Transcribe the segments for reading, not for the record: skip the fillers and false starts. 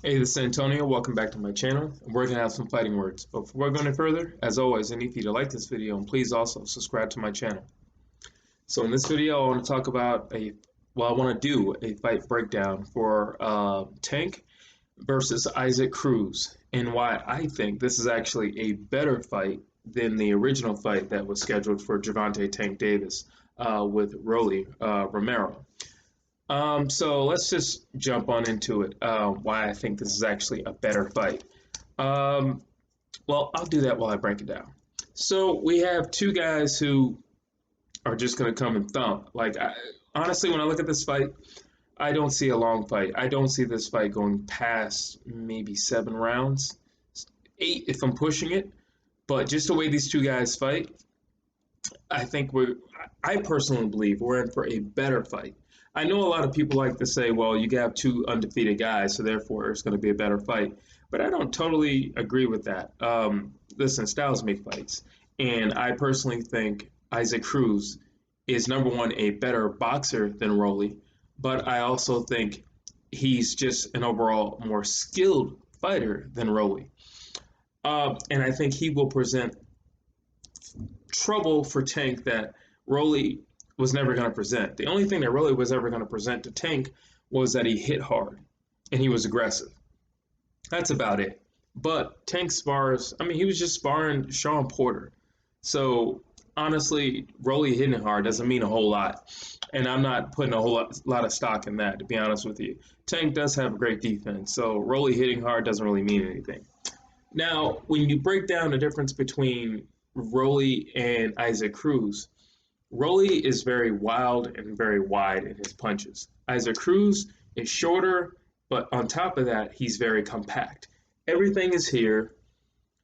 Hey, this is Antonio. Welcome back to my channel. We're going to have some fighting words. But before I go any further, as always, I need for you to like this video and please also subscribe to my channel. So in this video, I want to talk about I want to do a fight breakdown for Tank versus Isaac Cruz and why I think this is actually a better fight than the original fight that was scheduled for Gervonta Tank Davis with Rolly Romero. So let's just jump on into it. Why I think this is actually a better fight. Um, well, I'll do that while I break it down. So we have two guys who are just going to come and thump. Honestly, when I look at this fight, I don't see a long fight. I don't see this fight going past maybe 7 rounds, 8 if I'm pushing it. But just the way these two guys fight, I think I personally believe we're in for a better fight. I know a lot of people like to say, well, you have two undefeated guys, so therefore it's going to be a better fight. But I don't totally agree with that. Listen, styles make fights. And I personally think Isaac Cruz is, number one, a better boxer than Rolly. But I also think he's just an overall more skilled fighter than Rolly. And I think he will present trouble for Tank that Rolly was never going to present. The only thing that Rolly was ever going to present to Tank was that he hit hard and he was aggressive. That's about it. But Tank spars, I mean, he was just sparring Sean Porter. So honestly, Rolly hitting hard doesn't mean a whole lot. And I'm not putting a whole lot of stock in that, to be honest with you. Tank does have a great defense, so Rolly hitting hard doesn't really mean anything. Now, when you break down the difference between Rolly and Isaac Cruz, Rolly is very wild and very wide in his punches. Isaac Cruz is shorter, but on top of that, he's very compact. Everything is here.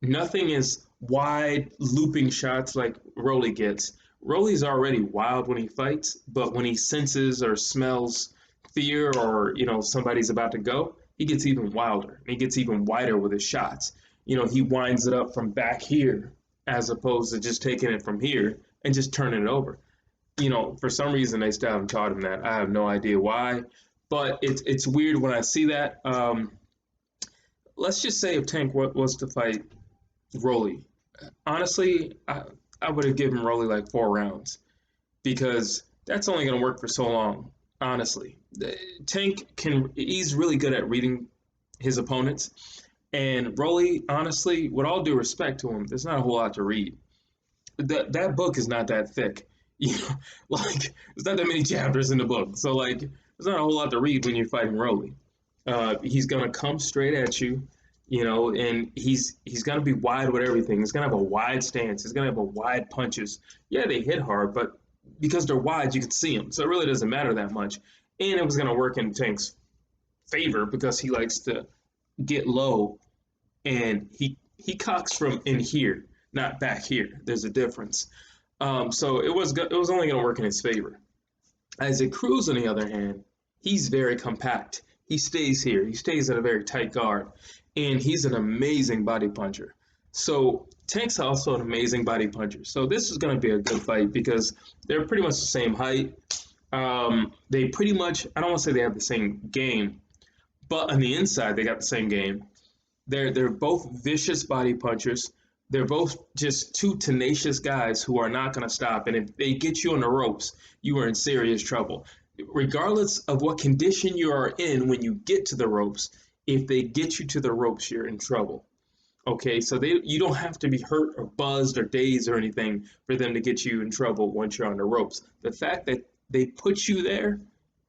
Nothing is wide looping shots like Rolly gets. Rolly's already wild when he fights, but when he senses or smells fear or somebody's about to go, he gets even wilder. He gets even wider with his shots. He winds it up from back here as opposed to just taking it from here and just turning it over. For some reason they still haven't taught him that. I have no idea why, but it's weird when I see that. Let's just say if Tank was to fight Rolly, honestly, I would have given Rolly like 4 rounds because that's only going to work for so long. Honestly, he's really good at reading his opponents. And Rolly, honestly, with all due respect to him, there's not a whole lot to read. That book is not that thick. There's not that many chapters in the book. So, there's not a whole lot to read when you're fighting Rolly. He's gonna come straight at you, and he's gonna be wide with everything. He's gonna have a wide stance. He's gonna have a wide punches. Yeah, they hit hard, but because they're wide, you can see them. So it really doesn't matter that much. And it was gonna work in Tank's favor because he likes to get low, and he cocks from in here, not back here. There's a difference. So it was only going to work in his favor. Isaac Cruz, on the other hand, he's very compact. He stays here. He stays at a very tight guard, and he's an amazing body puncher. So Tank's also an amazing body puncher. So this is going to be a good fight because they're pretty much the same height. They pretty much, I don't want to say they have the same game, but on the inside, they got the same game. They're both vicious body punchers. They're both just two tenacious guys who are not going to stop. And if they get you on the ropes, you are in serious trouble. Regardless of what condition you are in when you get to the ropes, if they get you to the ropes, you're in trouble. Okay, so you don't have to be hurt or buzzed or dazed or anything for them to get you in trouble once you're on the ropes. The fact that they put you there,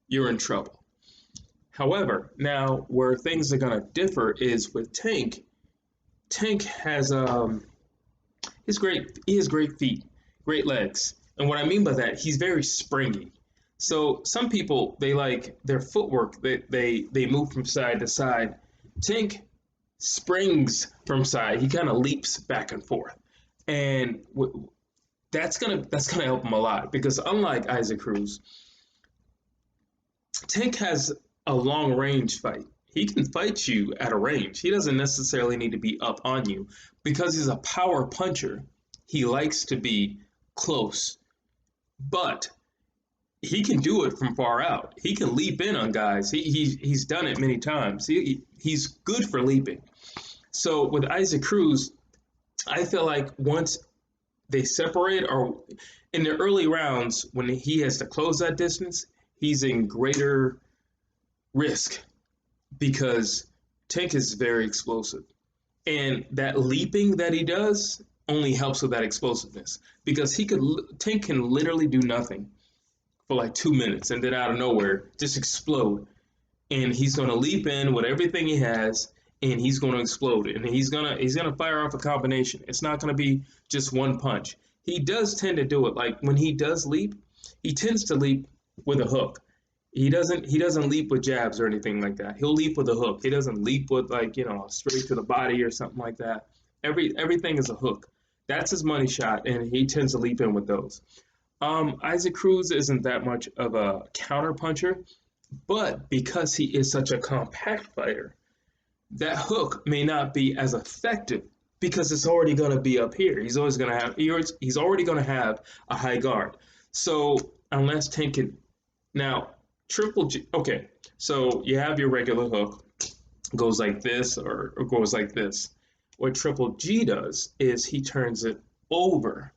you're in trouble. However, now where things are going to differ is with Tank. Tank has he has great feet, great legs. And what I mean by that, he's very springy. So some people, they like their footwork, they move from side to side. Tank springs from side. He kind of leaps back and forth. And that's gonna help him a lot because unlike Isaac Cruz, Tank has a long range fight. He can fight you at a range. He doesn't necessarily need to be up on you because he's a power puncher. He likes to be close. But he can do it from far out. He can leap in on guys. He's done it many times. He's good for leaping. So with Isaac Cruz, I feel like once they separate, or in the early rounds when he has to close that distance, he's in greater risk because Tank is very explosive. And that leaping that he does only helps with that explosiveness because Tank can literally do nothing for like 2 minutes and then out of nowhere just explode. And he's going to leap in with everything he has and he's going to explode and he's going to fire off a combination. It's not going to be just one punch. He does tend to do it like when he does leap, he tends to leap with a hook. He doesn't leap with jabs or anything like that. He'll leap with a hook. He doesn't leap with like, straight to the body or something like that. Everything is a hook. That's his money shot and he tends to leap in with those. Isaac Cruz isn't that much of a counter puncher, but because he is such a compact fighter, that hook may not be as effective because it's already going to be up here. He's already going to have a high guard. So unless Tank can now Triple G, okay, so you have your regular hook, goes like this or goes like this. What Triple G does is he turns it over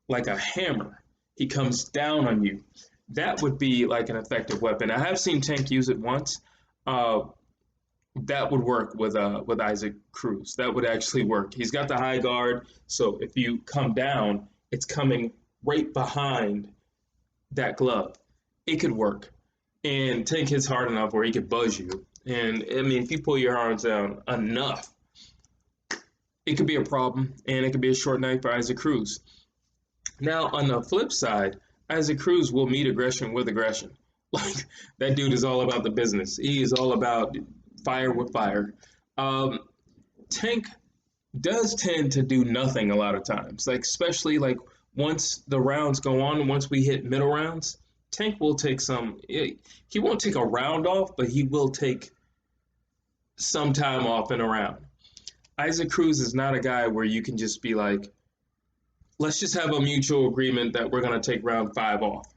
like a hammer. He comes down on you. That would be like an effective weapon. I have seen Tank use it once. That would work with Isaac Cruz. That would actually work. He's got the high guard, so if you come down, it's coming right behind that glove. It could work. And Tank hits hard enough where he could buzz you. And I mean, if you pull your arms down enough, it could be a problem, and it could be a short night for Isaac Cruz. Now, on the flip side, Isaac Cruz will meet aggression with aggression. Like, that dude is all about the business. He is all about fire with fire. Tank does tend to do nothing a lot of times, like especially like once the rounds go on, once we hit middle rounds, Tank will take he won't take a round off, but he will take some time off in a round. Isaac Cruz is not a guy where you can just be like, let's just have a mutual agreement that we're going to take round 5 off.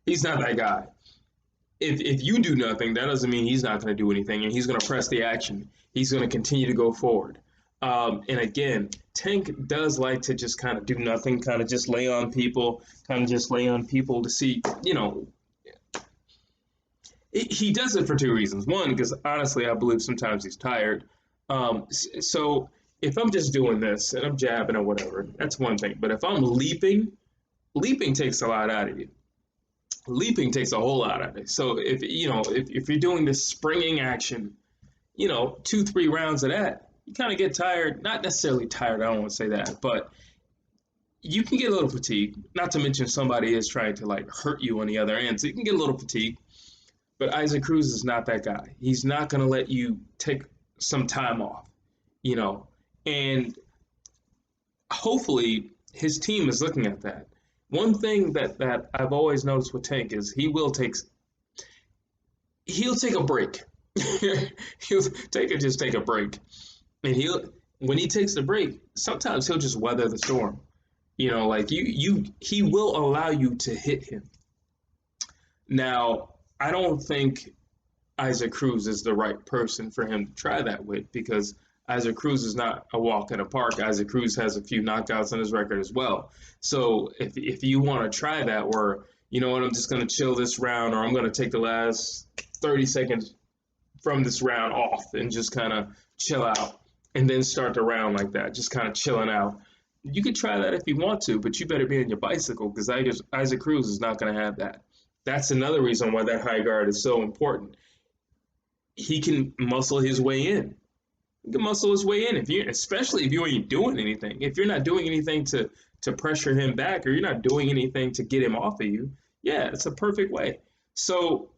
He's not that guy. If you do nothing, that doesn't mean he's not going to do anything, and he's going to press the action. He's going to continue to go forward. And again, Tank does like to just kind of do nothing, kind of just lay on people, to see, he does it for 2 reasons. One, because honestly, I believe sometimes he's tired. So if I'm just doing this and I'm jabbing or whatever, that's one thing. But if I'm leaping takes a lot out of you. Leaping takes a whole lot out of it. So if you're doing this springing action, 2-3 rounds of that, you kind of get tired. Not necessarily tired, I don't want to say that, but you can get a little fatigued. Not to mention somebody is trying to like hurt you on the other end, so you can get a little fatigued. But Isaac Cruz is not that guy. He's not going to let you take some time off, and hopefully his team is looking at that. One thing that I've always noticed with Tank is he'll take a break. Just take a break. And when he takes the break, sometimes he'll just weather the storm. He will allow you to hit him. Now, I don't think Isaac Cruz is the right person for him to try that with, because Isaac Cruz is not a walk in the park. Isaac Cruz has a few knockouts on his record as well. So if you want to try that where, I'm just going to chill this round, or I'm going to take the last 30 seconds from this round off and just kind of chill out and then start the round like that, just kind of chilling out. You can try that if you want to, but you better be on your bicycle, because Isaac Cruz is not going to have that. That's another reason why that high guard is so important. He can muscle his way in. He can muscle his way in, especially if you ain't doing anything. If you're not doing anything to pressure him back, or you're not doing anything to get him off of you, yeah, it's a perfect way. So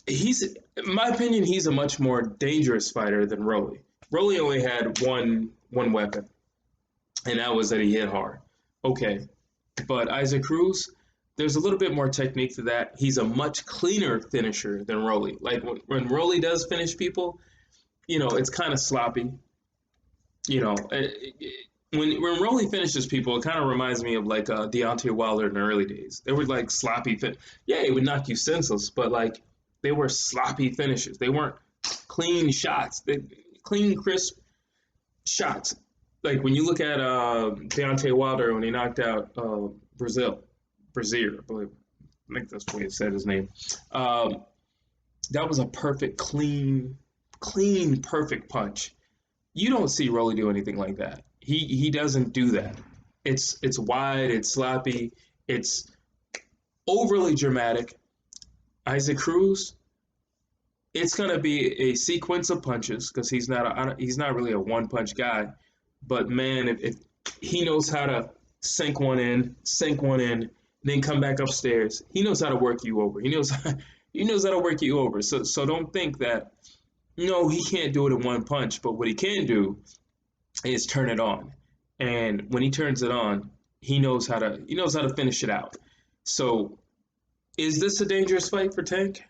in my opinion, he's a much more dangerous fighter than Rolly. Rolly only had one weapon, and that was that he hit hard. Okay, but Isaac Cruz, there's a little bit more technique to that. He's a much cleaner finisher than Rolly. Like when Rolly does finish people, it's kind of sloppy. when Rolly finishes people, it kind of reminds me of like Deontay Wilder in the early days. They were like sloppy yeah, it would knock you senseless, but like they were sloppy finishes. They weren't clean shots. Clean, crisp shots. Like when you look at Deontay Wilder when he knocked out Brazier, I believe. I think that's the way it said his name. Um, that was a perfect, clean, perfect punch. You don't see Rolly do anything like that. He doesn't do that. It's wide, it's sloppy, it's overly dramatic. Isaac Cruz, it's gonna be a sequence of punches because he's not really a one punch guy. But man, if he knows how to sink one in, then come back upstairs. He knows how to work you over. He knows how to work you over. So don't think that no, he can't do it in one punch. But what he can do is turn it on. And when he turns it on, he knows how to finish it out. So is this a dangerous fight for Tank?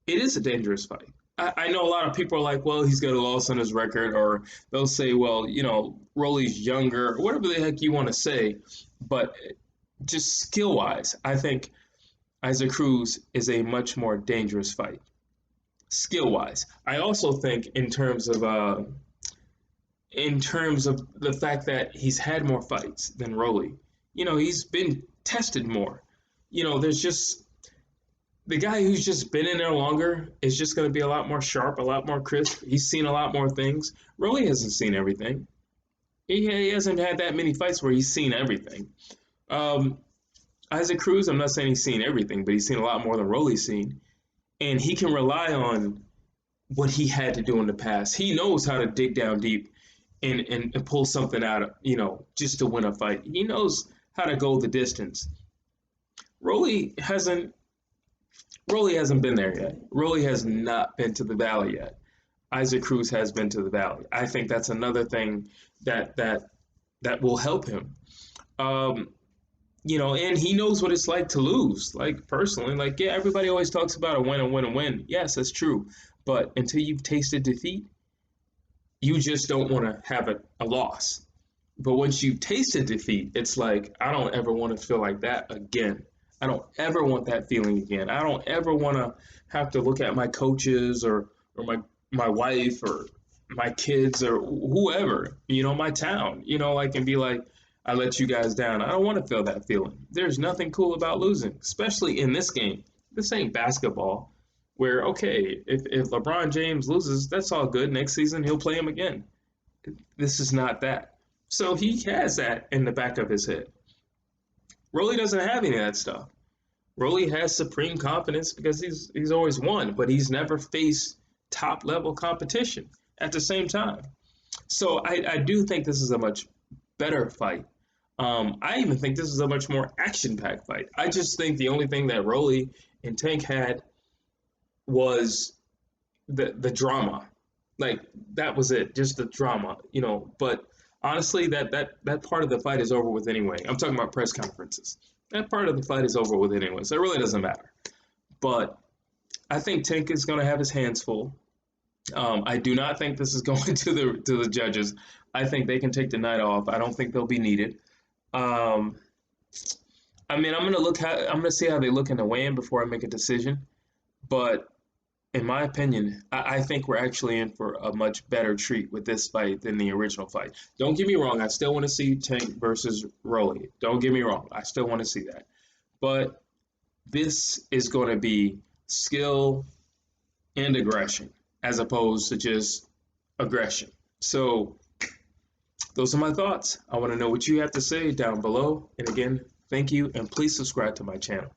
It is a dangerous fight. I know a lot of people are like, well, he's got a loss on his record, or they'll say, well, Rolly's younger, or whatever the heck you want to say. But just skill wise, I think Isaac Cruz is a much more dangerous fight. Skill wise. I also think in terms of the fact that he's had more fights than Rolly. He's been tested more. There's just the guy who's just been in there longer is just going to be a lot more sharp, a lot more crisp. He's seen a lot more things. Rolly hasn't seen everything. He hasn't had that many fights where he's seen everything. Um, Isaac Cruz, I'm not saying he's seen everything, but he's seen a lot more than Rolly's seen. And he can rely on what he had to do in the past. He knows how to dig down deep and pull something out of, just to win a fight. He knows how to go the distance. Rolly hasn't Rolly hasn't been there yet. Rolly has not been to the valley yet. Isaac Cruz has been to the valley. I think that's another thing that will help him. Um, and he knows what it's like to lose. Like personally, like yeah, everybody always talks about a win, a win, a win. Yes, that's true. But until you've tasted defeat, you just don't want to have a loss. But once you've tasted defeat, it's like I don't ever want to feel like that again. I don't ever want that feeling again. I don't ever want to have to look at my coaches or my wife or my kids or whoever, my town, like and be like, I let you guys down. I don't want to feel that feeling. There's nothing cool about losing, especially in this game. This ain't basketball where, okay, if LeBron James loses, that's all good. Next season, he'll play him again. This is not that. So he has that in the back of his head. Rolly doesn't have any of that stuff. Rolly has supreme confidence because he's always won, but he's never faced top level competition at the same time. So I do think this is a much better fight. I even think this is a much more action-packed fight. I just think the only thing that Rolly and Tank had was the drama. Like that was it, just the drama. But honestly, that part of the fight is over with anyway. I'm talking about press conferences. That part of the fight is over with anyway, so it really doesn't matter. But I think Tank is going to have his hands full. I do not think this is going to the judges. I think they can take the night off. I don't think they'll be needed. Um, I mean, I'm gonna see how they look in the weigh-in before I make a decision. But in my opinion, I think we're actually in for a much better treat with this fight than the original fight. Don't get me wrong, I still want to see Tank versus Rolly. Don't get me wrong, I still want to see that. But this is going to be skill and aggression as opposed to just aggression. So those are my thoughts. I want to know what you have to say down below. And again, thank you, and please subscribe to my channel.